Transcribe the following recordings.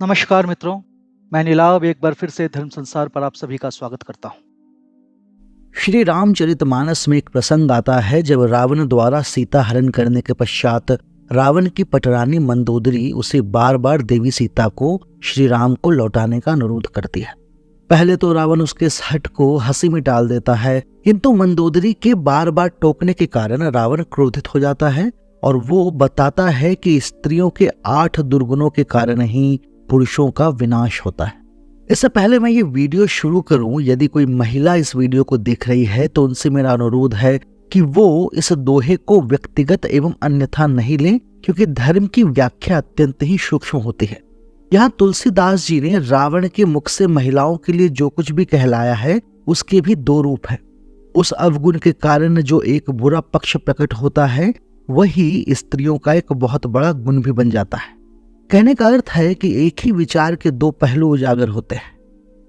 नमस्कार मित्रों, मैं नीलाव एक बार फिर से धर्म संसार पर आप सभी का स्वागत करता हूँ। श्री रामचरितमानस में एक प्रसंग आता है जब रावण द्वारा सीता हरण करने के पश्चात रावण की पटरानी मंदोदरी उसे बार बार देवी सीता को श्री राम को लौटाने का अनुरोध करती है। पहले तो रावण उसके इस हठ को हंसी में टाल देता है, किंतु मंदोदरी के बार बार टोकने के कारण रावण क्रोधित हो जाता है और वो बताता है कि स्त्रियों के 8 दुर्गुणों के कारण ही पुरुषों का विनाश होता है। इससे पहले मैं ये वीडियो शुरू करूं, यदि कोई महिला इस वीडियो को देख रही है तो उनसे मेरा अनुरोध है कि वो इस दोहे को व्यक्तिगत एवं अन्यथा नहीं लें, क्योंकि धर्म की व्याख्या अत्यंत ही सूक्ष्म होती है। यहाँ तुलसीदास जी ने रावण के मुख से महिलाओं के लिए जो कुछ भी कहलाया है उसके भी 2 रूप है। उस अवगुण के कारण जो एक बुरा पक्ष प्रकट होता है वही स्त्रियों का एक बहुत बड़ा गुण भी बन जाता है। कहने का अर्थ है कि एक ही विचार के 2 पहलू उजागर होते हैं।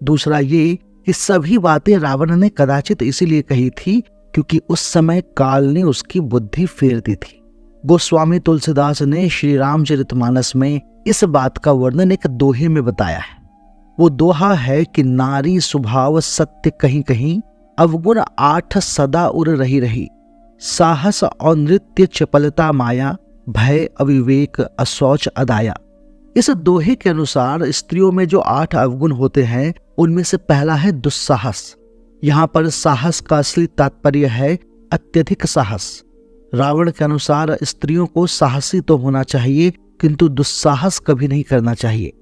दूसरा ये कि सभी बातें रावण ने कदाचित इसीलिए कही थी क्योंकि उस समय काल ने उसकी बुद्धि फेर दी थी। गोस्वामी तुलसीदास ने श्री रामचरितमानस में इस बात का वर्णन एक दोहे में बताया है। वो दोहा है कि नारी स्वभाव सत्य कहीं कहीं, अवगुण 8 सदा उर रही रही, साहस और नृत्य चपलता माया, भय अविवेक अशौच अदाया। इस दोहे के अनुसार स्त्रियों में जो 8 अवगुण होते हैं उनमें से पहला है दुस्साहस। यहाँ पर साहस का असली तात्पर्य है अत्यधिक साहस। रावण के अनुसार स्त्रियों को साहसी तो होना चाहिए किंतु दुस्साहस कभी नहीं करना चाहिए।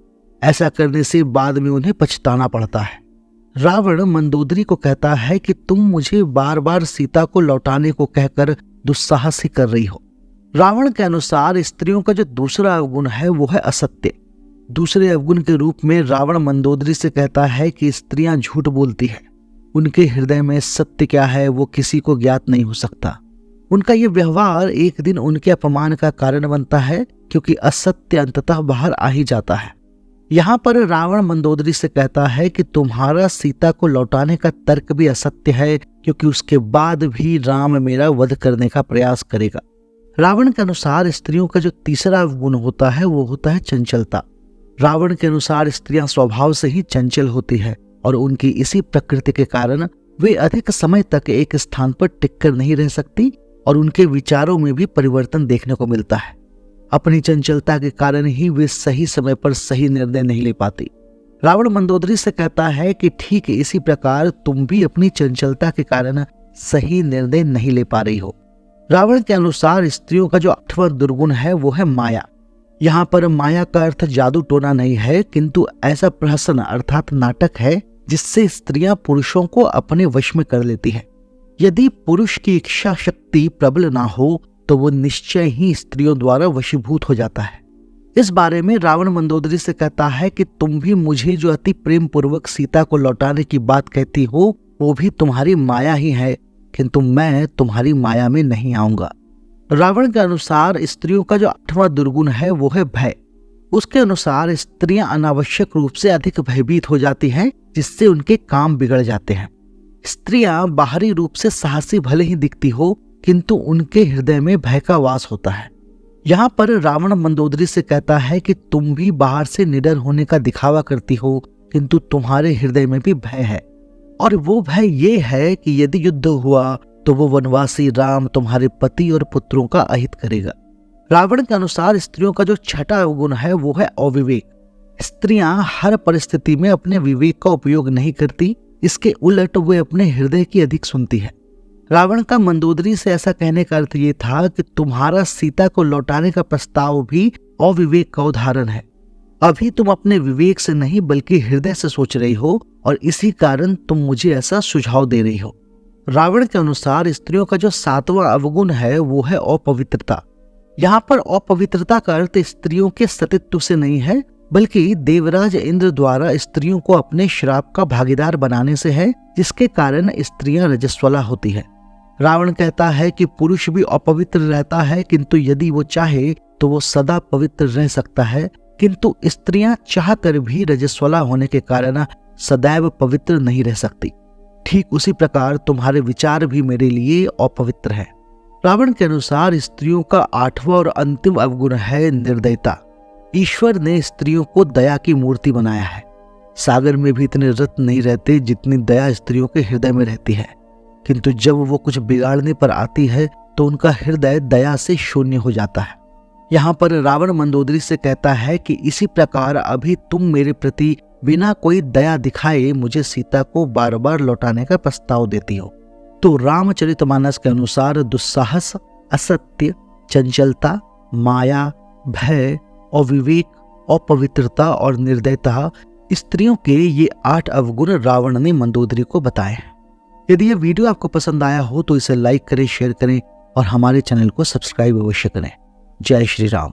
ऐसा करने से बाद में उन्हें पछताना पड़ता है। रावण मंदोदरी को कहता है कि तुम मुझे बार बार सीता को लौटाने को कहकर दुस्साहस ही कर रही हो। रावण के अनुसार स्त्रियों का जो दूसरा अवगुण है वो है असत्य। दूसरे अवगुण के रूप में रावण मंदोदरी से कहता है कि स्त्रियां झूठ बोलती हैं। उनके हृदय में सत्य क्या है वो किसी को ज्ञात नहीं हो सकता। उनका ये व्यवहार एक दिन उनके अपमान का कारण बनता है, क्योंकि असत्य अंततः बाहर आ ही जाता है। यहाँ पर रावण मंदोदरी से कहता है कि तुम्हारा सीता को लौटाने का तर्क भी असत्य है, क्योंकि उसके बाद भी राम मेरा वध करने का प्रयास करेगा। रावण के अनुसार स्त्रियों का जो तीसरा गुण होता है वो होता है चंचलता। रावण के अनुसार स्त्रियां स्वभाव से ही चंचल होती है और उनकी इसी प्रकृति के कारण वे अधिक समय तक एक स्थान पर टिककर नहीं रह सकती और उनके विचारों में भी परिवर्तन देखने को मिलता है। अपनी चंचलता के कारण ही वे सही समय पर सही निर्णय नहीं ले पाती। रावण मंदोदरी से कहता है कि ठीक इसी प्रकार तुम भी अपनी चंचलता के कारण सही निर्णय नहीं ले पा रही हो। रावण के अनुसार स्त्रियों का जो 8वां दुर्गुण है वो है माया। यहाँ पर माया का अर्थ जादू टोना नहीं है, किंतु ऐसा प्रहसन अर्थात नाटक है जिससे स्त्रियां पुरुषों को अपने वश में कर लेती हैं। यदि पुरुष की इच्छा शक्ति प्रबल ना हो तो वो निश्चय ही स्त्रियों द्वारा वशीभूत हो जाता है। इस बारे में रावण मंदोदरी से कहता है कि तुम भी मुझे जो अति प्रेम पूर्वक सीता को लौटाने की बात कहती हो वो भी तुम्हारी माया ही है, किंतु मैं तुम्हारी माया में नहीं आऊंगा। रावण के अनुसार स्त्रियों का जो 8वां दुर्गुण है वो है भय। उसके अनुसार स्त्रियां अनावश्यक रूप से अधिक भयभीत हो जाती हैं, जिससे उनके काम बिगड़ जाते हैं। स्त्रियां बाहरी रूप से साहसी भले ही दिखती हो, किंतु उनके हृदय में भय का वास होता है। यहाँ पर रावण मंदोदरी से कहता है कि तुम भी बाहर से निडर होने का दिखावा करती हो, किंतु तुम्हारे हृदय में भी भय है, और वो भय ये है कि यदि युद्ध हुआ तो वो वनवासी राम तुम्हारे पति और पुत्रों का अहित करेगा। रावण के अनुसार स्त्रियों का जो 6वां अवगुण है वो है अविवेक। स्त्रियां हर परिस्थिति में अपने विवेक का उपयोग नहीं करती, इसके उलट वे अपने हृदय की अधिक सुनती है। रावण का मंदोदरी से ऐसा कहने का अर्थ ये था कि तुम्हारा सीता को लौटाने का प्रस्ताव भी अविवेक का उदाहरण है। अभी तुम अपने विवेक से नहीं बल्कि हृदय से सोच रही हो और इसी कारण तुम मुझे ऐसा सुझाव दे रही हो। रावण के अनुसार स्त्रियों का जो 7वां अवगुण है वो है अपवित्रता। यहाँ पर अपवित्रता का अर्थ स्त्रियों के सतीत्व से नहीं है, बल्कि देवराज इंद्र द्वारा स्त्रियों को अपने श्राप का भागीदार बनाने से है, जिसके कारण स्त्रियां रजस्वला होती है। रावण कहता है कि पुरुष भी अपवित्र रहता है, किंतु यदि वो चाहे तो वो सदा पवित्र रह सकता है, किंतु स्त्रियां चाहकर भी रजस्वला होने के कारण सदैव पवित्र नहीं रह सकती। ठीक उसी प्रकार तुम्हारे विचार भी मेरे लिए अपवित्र है। रावण के अनुसार स्त्रियों का 8वां और अंतिम अवगुण है निर्दयता। ईश्वर ने स्त्रियों को दया की मूर्ति बनाया है। सागर में भी इतने रत्न नहीं रहते जितनी दया स्त्रियों के हृदय में रहती है, किंतु जब वो कुछ बिगाड़ने पर आती है तो उनका हृदय दया से शून्य हो जाता है। यहाँ पर रावण मंदोदरी से कहता है कि इसी प्रकार अभी तुम मेरे प्रति बिना कोई दया दिखाए मुझे सीता को बार बार लौटाने का प्रस्ताव देती हो। तो रामचरितमानस के अनुसार दुस्साहस, असत्य, चंचलता, माया, भय, अविवेक, अपवित्रता और निर्दयता स्त्रियों के ये 8 अवगुण रावण ने मंदोदरी को बताए हैं। यदि यह वीडियो आपको पसंद आया हो तो इसे लाइक करें, शेयर करें और हमारे चैनल को सब्सक्राइब अवश्य करें। जय श्री राम।